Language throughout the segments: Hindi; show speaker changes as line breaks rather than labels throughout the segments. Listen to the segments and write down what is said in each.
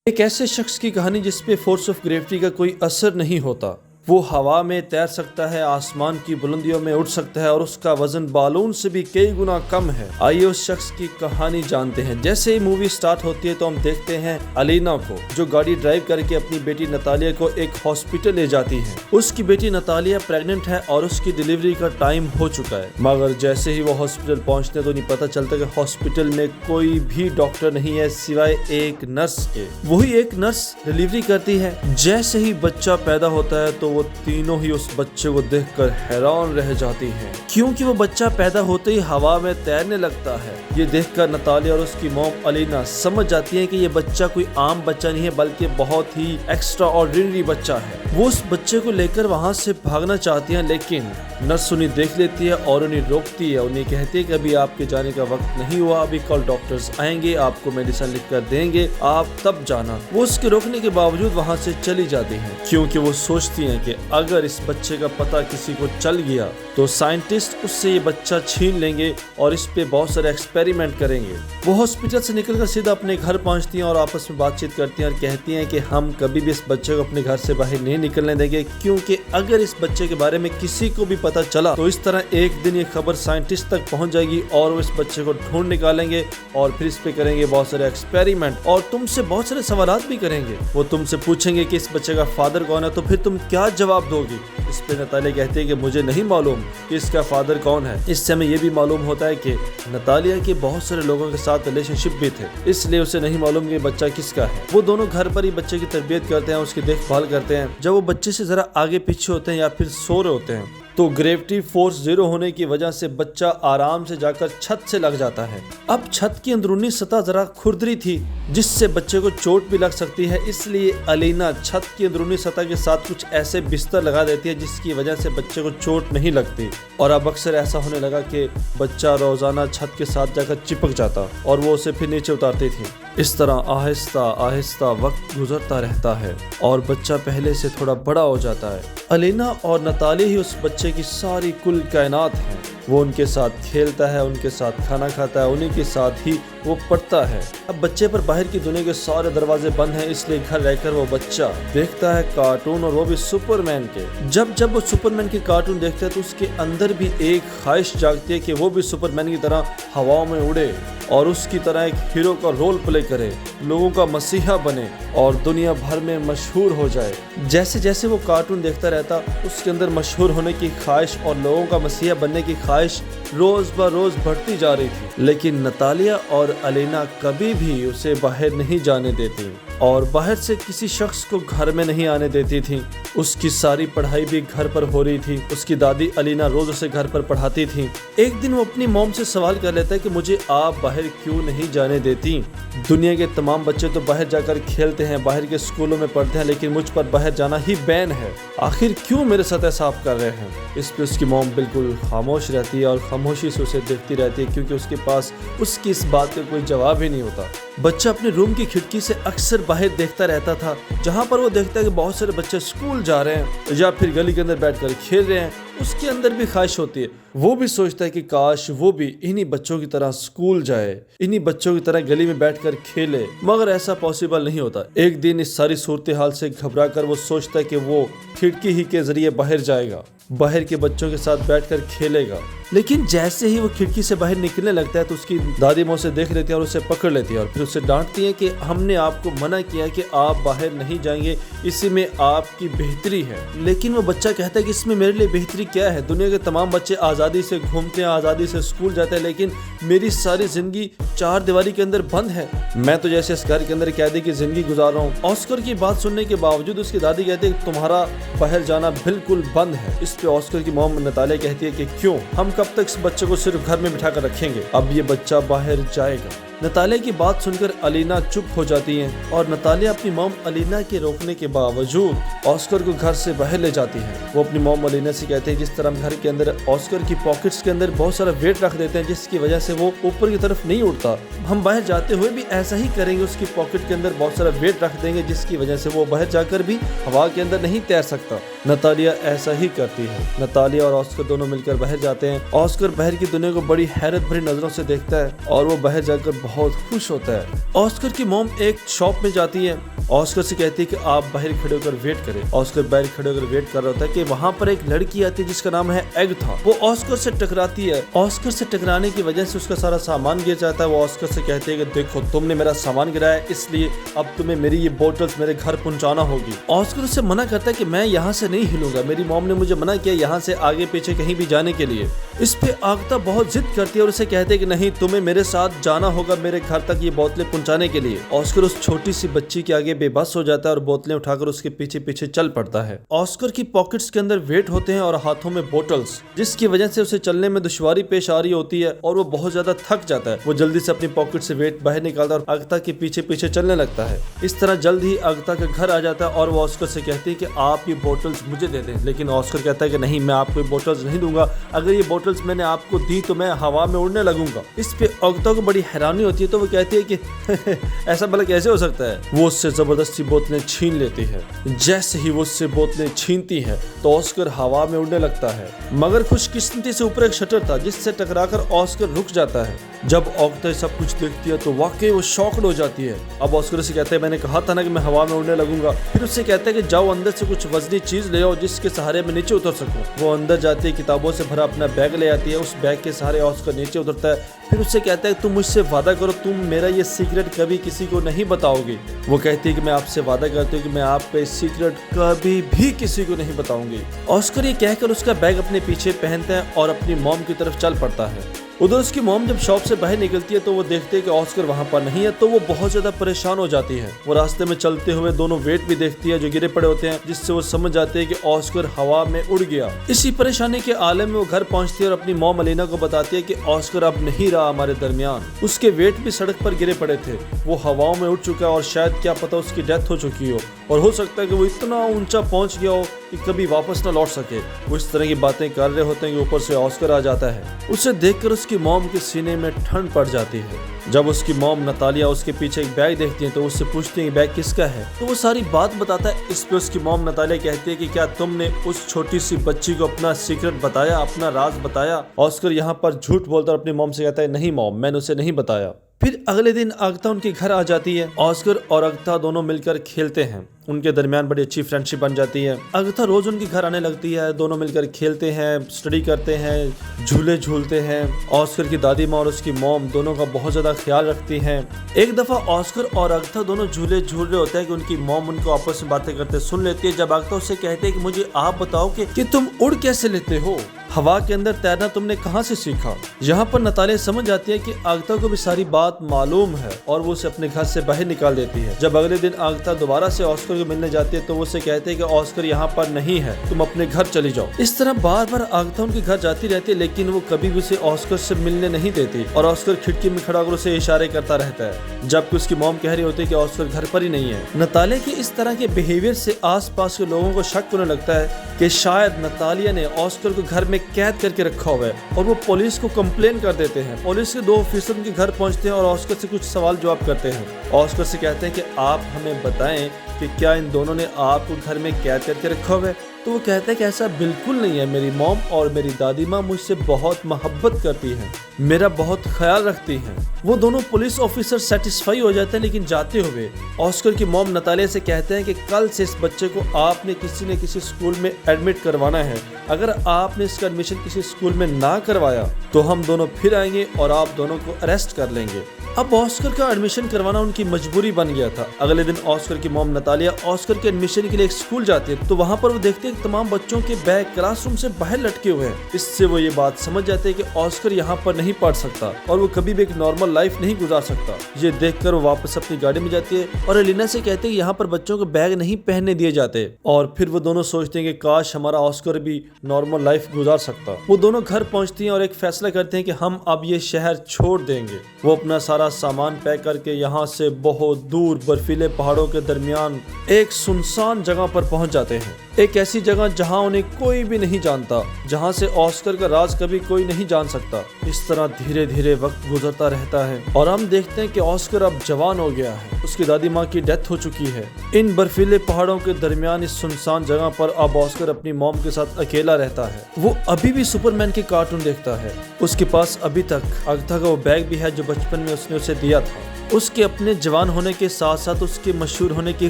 एक ऐसे शख्स की कहानी जिस पे फोर्स ऑफ ग्रेविटी का कोई असर नहीं होता। वो हवा में तैर सकता है, आसमान की बुलंदियों में उड़ सकता है और उसका वजन बालून से भी कई गुना कम है। आइए उस शख्स की कहानी जानते हैं। जैसे ही मूवी स्टार्ट होती है तो हम देखते हैं अलीना को, जो गाड़ी ड्राइव करके अपनी बेटी नतालिया को एक हॉस्पिटल ले जाती है। उसकी बेटी नतालिया प्रेग्नेंट है और उसकी डिलीवरी का टाइम हो चुका है, मगर जैसे ही वो हॉस्पिटल पहुंचते तो नहीं पता चलता कि हॉस्पिटल में कोई भी डॉक्टर नहीं है सिवाय एक नर्स के। वही एक नर्स डिलीवरी करती है। जैसे ही बच्चा पैदा होता है तो वो तीनों ही उस बच्चे को देखकर हैरान रह जाती हैं, क्योंकि वो बच्चा पैदा होते ही हवा में तैरने लगता है। ये देखकर नतालिया और उसकी मॉम अलीना समझ जाती है कि ये बच्चा कोई आम बच्चा नहीं है, बल्कि बहुत ही एक्स्ट्रा ऑर्डिनरी बच्चा है। वो उस बच्चे को लेकर वहाँ से भागना चाहती है, लेकिन नर्स उन्हें देख लेती है और उन्हें रोकती है। उन्हें कहती है कि अभी आपके जाने का वक्त नहीं हुआ, अभी कल डॉक्टर्स आएंगे, आपको मेडिसिन लिख कर देंगे, आप तब जाना। वो उसके रोकने के बावजूद वहाँ से चली जाती है, क्योंकि वो सोचती है कि अगर इस बच्चे का पता किसी को चल गया तो साइंटिस्ट उससे ये बच्चा छीन लेंगे और इस पे बहुत सारे एक्सपेरिमेंट करेंगे। वो हॉस्पिटल से निकलकर सीधा अपने घर पहुंचती हैं और आपस में बातचीत करती हैं और कहती हैं कि हम कभी भी इस बच्चे को अपने घर से बाहर नहीं निकलने देंगे, क्योंकि अगर इस बच्चे के बारे में किसी को भी पता चला तो इस तरह एक दिन ये खबर साइंटिस्ट तक पहुंच जाएगी और वो इस बच्चे को ढूंढ निकालेंगे और फिर इस पे करेंगे बहुत सारे एक्सपेरिमेंट और तुमसे बहुत सारे सवालात भी करेंगे। वो तुमसे पूछेंगे कि इस बच्चे का फादर कौन है, तो फिर तुम क्या जवाब दोगी। इस पे नतालिया कहती है कि मुझे नहीं मालूम कि इसका फादर कौन है। इससे हमें ये भी मालूम होता है कि नतालिया के बहुत सारे लोगों के साथ रिलेशनशिप भी थे, इसलिए उसे नहीं मालूम कि बच्चा किसका है। वो दोनों घर पर ही बच्चे की तरबियत करते हैं, उसकी देखभाल करते हैं। जब वो बच्चे से जरा आगे पीछे होते हैं या फिर सो रहे होते हैं तो ग्रेविटी फोर्स जीरो होने की वजह से बच्चा आराम से जाकर छत से लग जाता है। अब छत की अंदरूनी सतह जरा खुरदरी थी, जिससे बच्चे को चोट भी लग सकती है, इसलिए अलीना छत की अंदरूनी सतह के साथ कुछ ऐसे बिस्तर लगा देती है जिसकी वजह से बच्चे को चोट नहीं लगती। और अब अक्सर ऐसा होने लगा कि बच्चा रोजाना छत के साथ जाकर चिपक जाता और वो उसे फिर नीचे उतारती थी। इस तरह आहिस्ता आहिस्ता वक्त गुजरता रहता है और बच्चा पहले से थोड़ा बड़ा हो जाता है। अलीना और नतालिया ही उस बच्चे की सारी कुल कायनात है। वो उनके साथ खेलता है, उनके साथ खाना खाता है, उन्हीं के साथ ही वो पढ़ता है। अब बच्चे पर बाहर की दुनिया के सारे दरवाजे बंद हैं, इसलिए घर रहकर वो बच्चा देखता है कार्टून, और वो भी सुपरमैन के। जब वो सुपरमैन के कार्टून देखता है तो उसके अंदर भी एक ख्वाहिश जागती है कि वो भी सुपरमैन की तरह हवाओं में उड़े और उसकी तरह एक हीरो का रोल प्ले करे, लोगों का मसीहा बने और दुनिया भर में मशहूर हो जाए। जैसे जैसे वो कार्टून देखता रहता, उसके अंदर मशहूर होने की ख्वाहिश और लोगों का मसीहा बनने की ख्वाहिश रोज ब रोज बढ़ती जा रही थी। लेकिन नतालिया और अलीना कभी भी उसे बाहर नहीं जाने देती और बाहर से किसी शख्स को घर में नहीं आने देती थी। उसकी सारी पढ़ाई भी घर पर हो रही थी। उसकी दादी अलीना रोज उसे घर पर पढ़ाती थी। एक दिन वो अपनी मॉम से सवाल कर लेता है कि मुझे आप बाहर क्यों नहीं जाने देती। दुनिया के तमाम बच्चे तो बाहर जाकर खेलते हैं, बाहर के स्कूलों में पढ़ते हैं, लेकिन मुझ पर बाहर जाना ही बैन है। आखिर क्यों मेरे साथ ऐसा आप कर रहे हैं। इस पे उसकी मॉम बिल्कुल खामोश रहती है और खामोशी से उसे देखती रहती है, क्योंकि उसके पास उसकी इस बात का कोई जवाब ही नहीं होता। बच्चा अपने रूम की खिड़की से अक्सर बाहर देखता रहता था, जहाँ पर वो देखता है कि बहुत सारे बच्चे स्कूल जा रहे हैं या फिर गली के अंदर बैठकर खेल रहे हैं। उसके अंदर भी ख्वाहिश होती है, वो भी सोचता है कि काश वो भी इन्हीं बच्चों की तरह स्कूल जाए, इन्हीं बच्चों की तरह गली में बैठकर खेले, मगर ऐसा पॉसिबल नहीं होता। एक दिन इस सारी सूरत हाल से घबराकर वो सोचता है कि वो खिड़की ही के जरिए बाहर जाएगा, बाहर के बच्चों के साथ बैठकर खेलेगा। लेकिन जैसे ही वो खिड़की से बाहर निकलने लगता है तो उसकी दादी माँ उसे देख लेती है और उसे पकड़ लेती है और फिर उसे डांटती है कि हमने आपको मना किया कि आप बाहर नहीं जाएंगे, इसी में आपकी बेहतरी है। लेकिन वो बच्चा कहता है कि इसमें मेरे लिए बेहतरी क्या है। दुनिया के तमाम बच्चे आज़ादी से घूमते हैं, आज़ादी से स्कूल जाते हैं, लेकिन मेरी सारी जिंदगी चार दीवारी के अंदर बंद है। मैं तो जैसे इस घर के अंदर कैदी की जिंदगी गुजार रहा हूँ। ऑस्कर की बात सुनने के बावजूद उसकी दादी कहती है तुम्हारा बाहर जाना बिल्कुल बंद है। इस पे ऑस्कर की मॉम नतालिया कहती है कि क्यों, हम कब तक इस बच्चे को सिर्फ घर में बिठा कर रखेंगे, अब ये बच्चा बाहर जाएगा। नतालिया की बात सुनकर अलीना चुप हो जाती है और नतालिया अपनी मॉम अलीना के रोकने के बावजूद ऑस्कर को घर से बाहर ले जाती है। वो अपनी मॉम अलीना से कहते हैं जिस तरह हम घर के अंदर ऑस्कर की पॉकेट्स के अंदर बहुत सारा वेट रख देते हैं जिसकी वजह से वो ऊपर की तरफ नहीं उड़ता, हम बाहर जाते हुए भी ऐसा ही करेंगे, उसकी पॉकेट के अंदर बहुत सारा वेट रख देंगे जिसकी वजह से वो बाहर जाकर भी हवा के अंदर नहीं तैर सकता। नतालिया ऐसा ही करती है। नतालिया और ऑस्कर दोनों मिलकर बाहर जाते हैं। ऑस्कर बाहर की दुनिया को बड़ी हैरत भरी नजरों से देखता है और वो बाहर जाकर बहुत खुश होता है। ऑस्कर की मॉम एक शॉप में जाती है ऑस्कर से कहती है कि आप बाहर खड़े होकर वेट करें। ऑस्कर बाहर खड़े होकर वेट कर रहा होता है कि वहाँ पर एक लड़की आती है जिसका नाम है एगाथा। वो ऑस्कर से टकराती है। ऑस्कर से टकराने की वजह से उसका सारा सामान गिर जाता है। वो ऑस्कर से कहती है कि देखो तुमने मेरा सामान गिराया, इसलिए अब तुम्हें मेरी ये बोतल्स मेरे घर पहुंचाना होगी। ऑस्कर उससे मना करता है कि मैं यहाँ से नहीं हिलूंगा, मेरी मॉम ने मुझे मना किया यहाँ से आगे पीछे कहीं भी जाने के लिए। इस पे एगाथा बहुत जिद करती है और उसे कहते हैं कि नहीं, तुम्हें मेरे साथ जाना होगा मेरे घर तक ये बोतलें पहुंचाने के लिए। ऑस्कर उस छोटी सी बच्ची के आगे बेबस हो जाता है और बोतलें उठाकर उसके पीछे पीछे चल पड़ता है। ऑस्कर की पॉकेट्स के अंदर वेट होते हैं और हाथों में बोतल्स, जिसकी वजह से उसे चलने में दुश्वारी पेश आ रही होती है और वो बहुत ज्यादा थक जाता है। वो जल्दी से अपनी पॉकेट से वेट बाहर निकालता है और एगाथा के पीछे पीछे चलने लगता है। इस तरह जल्द ही एगाथा का घर आ जाता है और वो ऑस्कर से कहती है कि आप ये बोतल्स मुझे दे दें। लेकिन ऑस्कर कहता है कि नहीं, मैं आपको ये बोतल्स नहीं दूंगा, अगर ये बोतल्स मैंने आपको दी तो मैं हवा में उड़ने लगूंगा। इस पे एगाथा को बड़ी हैरानी होती है, तो वो कहती है कि ऐसा भला कैसे हो सकता है। वो उससे जबरदस्ती बोतलें छीन लेती है। जैसे ही वो उससे बोतलें छीनती है तो ऑस्कर हवा में उड़ने लगता है, मगर खुशकिस्मती से ऊपर एक शटर था जिससे टकराकर ऑस्कर रुक जाता है। जब एगाथा सब कुछ देखती है तो वाकई वो शॉक्ड हो जाती है। अब ऑस्कर से कहते हैं मैंने कहा था ना कि मैं हवा में उड़ने लगूंगा। फिर उससे कहते हैं कि जाओ अंदर से कुछ वजनी चीज ले आओ जिसके सहारे मैं नीचे उतर सकूं। वो अंदर जाती है, किताबों से भरा अपना बैग ले आती है। उस बैग के सहारे ऑस्कर नीचे उतरता है। फिर उससे कहता है तुम मुझसे वादा करो, तुम मेरा ये सीक्रेट कभी किसी को नहीं बताओगी। वो कहती है कि मैं आपसे वादा करती हूँ कि मैं आपका इस सीक्रेट कभी भी किसी को नहीं बताऊंगी। ऑस्कर ये कहकर उसका बैग अपने पीछे पहनता है और अपनी मॉम की तरफ चल पड़ता है। उधर उसकी मॉम जब शॉप से बाहर निकलती है तो वो देखते हैं कि ऑस्कर वहाँ पर नहीं है, तो वो बहुत ज्यादा परेशान हो जाती है। वो रास्ते में चलते हुए दोनों वेट भी देखती है जो गिरे पड़े होते हैं, जिससे वो समझ जाते हैं कि ऑस्कर हवा में उड़ गया। इसी परेशानी के आलम में वो घर पहुंचती है और अपनी मॉम अलीना को बताती है कि ऑस्कर अब नहीं रहा हमारे दरमियान। उसके वेट भी सड़क पर गिरे पड़े थे, वो हवाओं में उड़ चुका है और शायद क्या पता उसकी डेथ हो चुकी हो, और हो सकता है कि वो इतना ऊंचा पहुंच गया हो कि कभी वापस न लौट सके। वो इस तरह की बातें कर रहे होते हैं कि ऊपर से ऑस्कर आ जाता है। उसे देखकर उसकी मॉम के सीने में ठंड पड़ जाती है। जब उसकी मॉम नतालिया उसके पीछे एक बैग देखती है तो उससे पूछती है बैग किसका है, तो वो सारी बात बताता है। इस पे उसकी मॉम नतालिया कहती है कि क्या तुमने उस छोटी सी बच्ची को अपना सीक्रेट बताया, अपना राज बताया। ऑस्कर यहाँ पर झूठ बोलता और अपनी मॉम से कहता है नहीं मॉम, मैंने उसे नहीं बताया। फिर अगले दिन एगाथा उनके घर आ जाती है। ऑस्कर और एगाथा दोनों मिलकर खेलते हैं, उनके दरमियान बड़ी अच्छी फ्रेंडशिप बन जाती है। एगाथा रोज उनके घर आने लगती है, दोनों मिलकर खेलते हैं, स्टडी करते हैं, झूले झूलते हैं। ऑस्कर की दादी माँ और उसकी मॉम दोनों का बहुत ज्यादा ख्याल रखती हैं। एक दफा ऑस्कर और एगाथा दोनों झूले झूल रहे होते हैं कि उनकी मॉम उनको आपस में बातें करते सुन लेती है। जब एगाथा उससे कहते हैं कि मुझे आप बताओ कि तुम उड़ कैसे लेते हो, हवा के अंदर तैरना तुमने कहाँ से सीखा। यहाँ पर नतालिया समझ जाती है कि एगाथा को भी सारी बात मालूम है और वो उसे अपने घर से बाहर निकाल देती है। जब अगले दिन एगाथा दोबारा से ऑस्कर को मिलने जाती है तो वो उसे कहते हैं कि ऑस्कर यहाँ पर नहीं है, तुम अपने घर चली जाओ। इस तरह बार बार एगाथा उनके घर जाती रहती है, लेकिन वो कभी भी उसे ऑस्कर से मिलने नहीं देती और ऑस्कर खिड़की में खड़ा होकर उसे इशारे करता रहता है, जबकि उसकी मॉम कह रही होती है कि ऑस्कर घर पर ही नहीं है। नतालिया की इस तरह के बिहेवियर से आसपास के लोगों को शक होने लगता है कि शायद नतालिया ने ऑस्कर को घर में कैद करके रखा हुआ है और वो पुलिस को कंप्लेन कर देते हैं। पुलिस के 2 ऑफिसर उनके घर पहुंचते हैं और ऑस्कर से कुछ सवाल जवाब करते हैं। ऑस्कर से कहते हैं कि आप हमें बताएं कि क्या इन दोनों ने आपको घर में कैद करके रखा हुआ है। तो वो कहता है कि ऐसा बिल्कुल नहीं है, मेरी मॉम और मेरी दादी माँ मुझसे बहुत मोहब्बत करती हैं, मेरा बहुत ख्याल रखती हैं। वो दोनों पुलिस ऑफिसर सेटिस्फाई हो जाते हैं, लेकिन जाते हुए ऑस्कर की मॉम नतालिया से कहते हैं कि कल से इस बच्चे को आपने किसी न किसी स्कूल में एडमिट करवाना है। अगर आपने इसका एडमिशन किसी स्कूल में ना करवाया तो हम दोनों फिर आएंगे और आप दोनों को अरेस्ट कर लेंगे। अब ऑस्कर का एडमिशन करवाना उनकी मजबूरी बन गया था। अगले दिन ऑस्कर की मॉम नतालिया ऑस्कर के एडमिशन के लिए एक स्कूल जाती है, तो वहाँ पर वो देखते हैं तमाम बच्चों के बैग क्लासरूम से बाहर लटके हुए हैं। इससे वो ये बात समझ जाते हैं कि ऑस्कर यहाँ पर नहीं पढ़ सकता और वो कभी भी एक नॉर्मल लाइफ नहीं गुजार सकता। ये देखकर वो वापस अपनी गाड़ी में जाती है और एलिना से कहते हैं यहाँ पर बच्चों को बैग नहीं पहनने दिए जाते। और फिर वो दोनों सोचते हैं कि काश हमारा ऑस्कर भी नॉर्मल लाइफ गुजार सकता। वो दोनों घर पहुँचती हैं और एक फैसला करते हैं कि हम अब ये शहर छोड़ देंगे। वो अपना सारा सामान पैक करके यहाँ से बहुत दूर बर्फीले पहाड़ों के दरमियान एक सुनसान जगह पर पहुंच जाते हैं। एक ऐसी जगह जहां उन्हें कोई भी नहीं जानता, जहां से ऑस्कर का राज कभी कोई नहीं जान सकता। इस तरह धीरे धीरे वक्त गुजरता रहता है और हम देखते हैं कि ऑस्कर अब जवान हो गया है, उसकी दादी माँ की डेथ हो चुकी है। इन बर्फीले पहाड़ों के दरमियान इस सुनसान जगह पर अब ऑस्कर अपनी मॉम के साथ अकेला रहता है। वो अभी भी सुपरमैन के कार्टून देखता है। उसके पास अभी तक एगाथा का वो बैग भी है जो बचपन में उसने उसे दिया था। उसके अपने जवान होने के साथ साथ उसके मशहूर होने की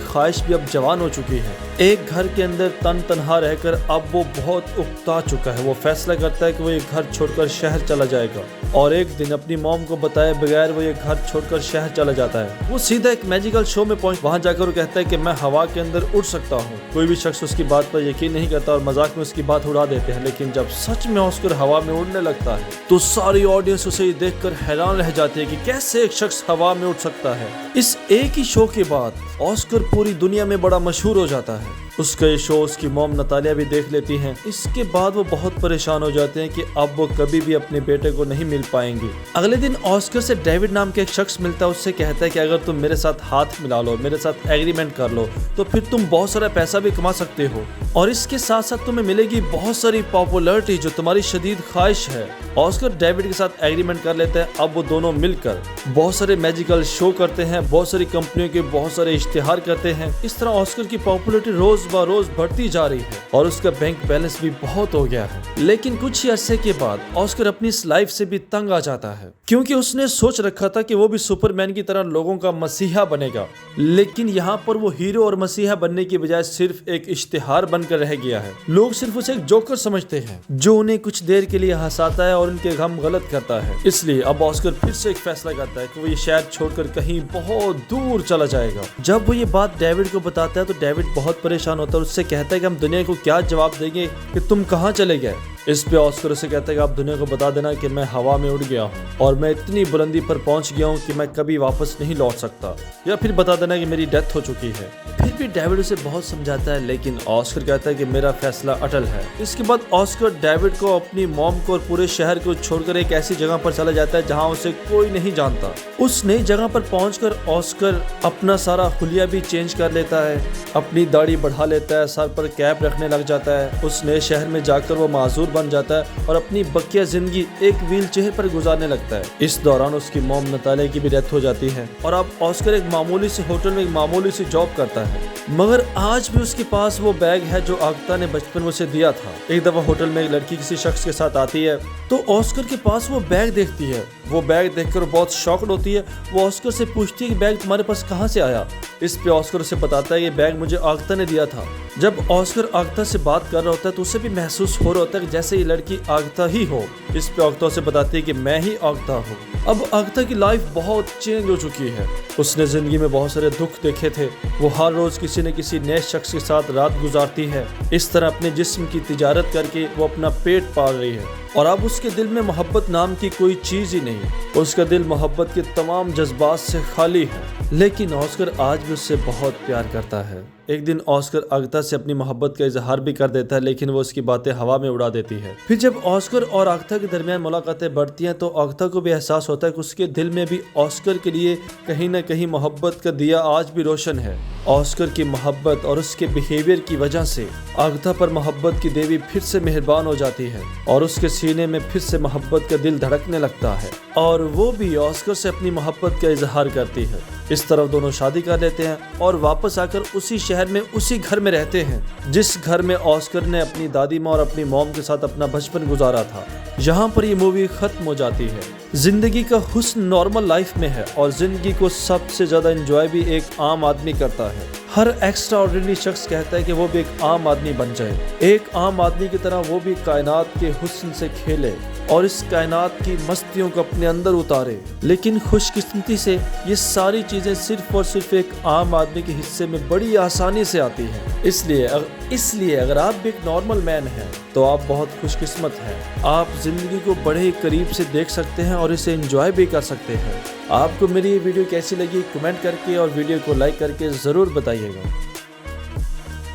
ख्वाहिश भी अब जवान हो चुकी है। एक घर के अंदर तन्हा रहकर अब वो बहुत उकता चुका है। वो फैसला करता है कि वो ये घर छोड़कर शहर चला जाएगा और एक दिन अपनी मॉम को बताए बगैर वो ये घर छोड़कर शहर चला जाता है। वो सीधा एक मैजिकल शो में वहां जाकर वो कहता है कि मैं हवा के अंदर उड़ सकता हूँ। कोई भी शख्स उसकी बात पर यकीन नहीं करता और मजाक में उसकी बात उड़ा देते हैं, लेकिन जब सच में ऑस्कर हवा में उड़ने लगता है तो सारी ऑडियंस उसे देखकर हैरान रह जाती है कि कैसे एक शख्स हवा में उड़ सकता है। इस एक ही शो के बाद ऑस्कर पूरी दुनिया में बड़ा मशहूर हो जाता है। उसका ये शो उसकी मॉम नतालिया भी देख लेती हैं। इसके बाद वो बहुत परेशान हो जाते हैं कि अब वो कभी भी अपने बेटे को नहीं मिल पाएंगे। अगले दिन ऑस्कर से डेविड नाम के एक शख्स मिलता है। उससे कहता है कि अगर तुम मेरे साथ हाथ मिला लो, मेरे साथ एग्रीमेंट कर लो, तो फिर तुम बहुत सारा पैसा भी कमा सकते हो और इसके साथ साथ तुम्हें मिलेगी बहुत सारी पॉपुलैरिटी जो तुम्हारी शदीद ख्वाहिश है। ऑस्कर डेविड के साथ एग्रीमेंट कर लेते हैं। अब वो दोनों मिलकर बहुत सारे मैजिकल शो करते हैं, बहुत सारी कंपनियों के बहुत सारे इश्तिहार करते हैं। इस तरह ऑस्कर की पॉपुलैरिटी रोज ब रोज बढ़ती जा रही है और उसका बैंक बैलेंस भी बहुत हो गया है। लेकिन कुछ ही अरसे के बाद ऑस्कर अपनी इस लाइफ से भी तंग आ जाता है, क्योंकि उसने सोच रखा था कि वो भी सुपरमैन की तरह लोगों का मसीहा बनेगा। लेकिन यहाँ पर वो हीरो और मसीहा बनने की बजाय सिर्फ एक इश्तिहार बनकर रह गया है। लोग सिर्फ उसे एक जोकर समझते हैं जो उन्हें कुछ देर के लिए हंसाता है और उनके गम गलत करता है। इसलिए अब ऑस्कर फिर से एक फैसला करता है कि वो ये शहर छोड़कर कहीं बहुत दूर चला जाएगा। जब वो ये बात डेविड को बताता है तो डेविड बहुत परेशान होता है। उससे कहता है कि हम दुनिया को क्या जवाब देंगे कि तुम कहाँ चले गए। इस पे ऑस्कर उसे कहता है कि आप दुनिया को बता देना कि मैं हवा में उड़ गया हूँ और मैं इतनी बुलंदी पर पहुंच गया हूँ कि मैं कभी वापस नहीं लौट सकता, या फिर बता देना कि मेरी डेथ हो चुकी है। फिर भी डेविड उसे बहुत समझाता है, लेकिन ऑस्कर कहता है कि मेरा फैसला अटल है। इसके बाद ऑस्कर डेविड को, अपनी मॉम को और पूरे शहर को छोड़कर एक ऐसी जगह पर चला जाता है जहाँ उसे कोई नहीं जानता। उस नई जगह पर पहुंचकर ऑस्कर अपना सारा हुलिया भी चेंज कर लेता है, अपनी दाढ़ी बढ़ा लेता है, सर पर कैप रखने लग जाता है। उस नए शहर में जाकर वो माजूर बन जाता है और अपनी बकिया जिंदगी एक व्हील चेयर पर गुजारने लगता है। इस दौरान उसकी मॉम नतालिया की भी डेथ हो जाती है और अब ऑस्कर एक मामूली सी होटल में एक मामूली सी जॉब करता है। मगर आज भी उसके पास वो बैग है जो आगता ने बचपन में उसे दिया था। एक दफा होटल में एक लड़की किसी शख्स के साथ आती है तो ऑस्कर के पास वो बैग देखती है। वो बैग देखकर बहुत शॉक्ड होती है। वो ऑस्कर से पूछती है कि बैग तुम्हारे पास कहाँ से आया। इस पे ऑस्कर उसे बताता है ये बैग मुझे आगता ने दिया था। जब ऑस्कर आगता से बात कर रहा होता है तो उसे भी महसूस हो रहा होता है कि जैसे ये लड़की आगता ही हो। इस पे आगता उसे बताती है कि मैं ही आगता हूँ। अब आगता की लाइफ बहुत चेंज हो चुकी है। उसने जिंदगी में बहुत सारे दुख देखे थे। वो हर रोज किसी न किसी नए शख्स के साथ रात गुजारती है। इस तरह अपने जिस्म की तिजारत करके वो अपना पेट पाल रही है और अब उसके दिल में मोहब्बत नाम की कोई चीज ही नहीं। उसका दिल मोहब्बत के तमाम जज्बात से खाली है। लेकिन ऑस्कर आज भी उससे बहुत प्यार करता है। एक दिन ऑस्कर आगता से अपनी मोहब्बत का इजहार भी कर देता है, लेकिन वो उसकी बातें हवा में उड़ा देती है। फिर जब ऑस्कर और आगता के दरमियान मुलाकातें बढ़ती हैं तो आगता को भी एहसास होता है कि उसके दिल में भी ऑस्कर के लिए कहीं न कहीं मोहब्बत का दिया आज भी रोशन है। ऑस्कर की मोहब्बत और उसके बिहेवियर की वजह से आगता पर मोहब्बत की देवी फिर से मेहरबान हो जाती है और उसके सीने में फिर से मोहब्बत का दिल धड़कने लगता है और वो भी ऑस्कर से अपनी मोहब्बत का इजहार करती है। इस तरफ दोनों शादी कर लेते हैं और वापस आकर उसी शहर में उसी घर में रहते हैं जिस घर में ऑस्कर ने अपनी दादी माँ और अपनी मॉम के साथ अपना बचपन गुजारा था। यहाँ पर ये मूवी खत्म हो जाती है। जिंदगी का हुस्न नॉर्मल लाइफ में है और जिंदगी को सबसे ज्यादा एंजॉय भी एक आम आदमी करता है। हर एक्स्ट्रा ऑर्डिनरी शख्स कहता है कि वो भी एक आम आदमी बन जाए, एक आम आदमी की तरह वो भी कायनात के हुस्न से खेले और इस कायनात की मस्तियों को अपने अंदर उतारे। लेकिन खुशकिस्मती से ये सारी चीजें सिर्फ और सिर्फ एक आम आदमी के हिस्से में बड़ी आसानी से आती हैं। इसलिए अगर आप भी एक नॉर्मल मैन हैं तो आप बहुत खुशकिस्मत हैं। आप जिंदगी को बड़े ही करीब से देख सकते हैं और इसे एंजॉय भी कर सकते हैं। आपको मेरी ये वीडियो कैसी लगी कमेंट करके और वीडियो को लाइक करके ज़रूर बताइएगा।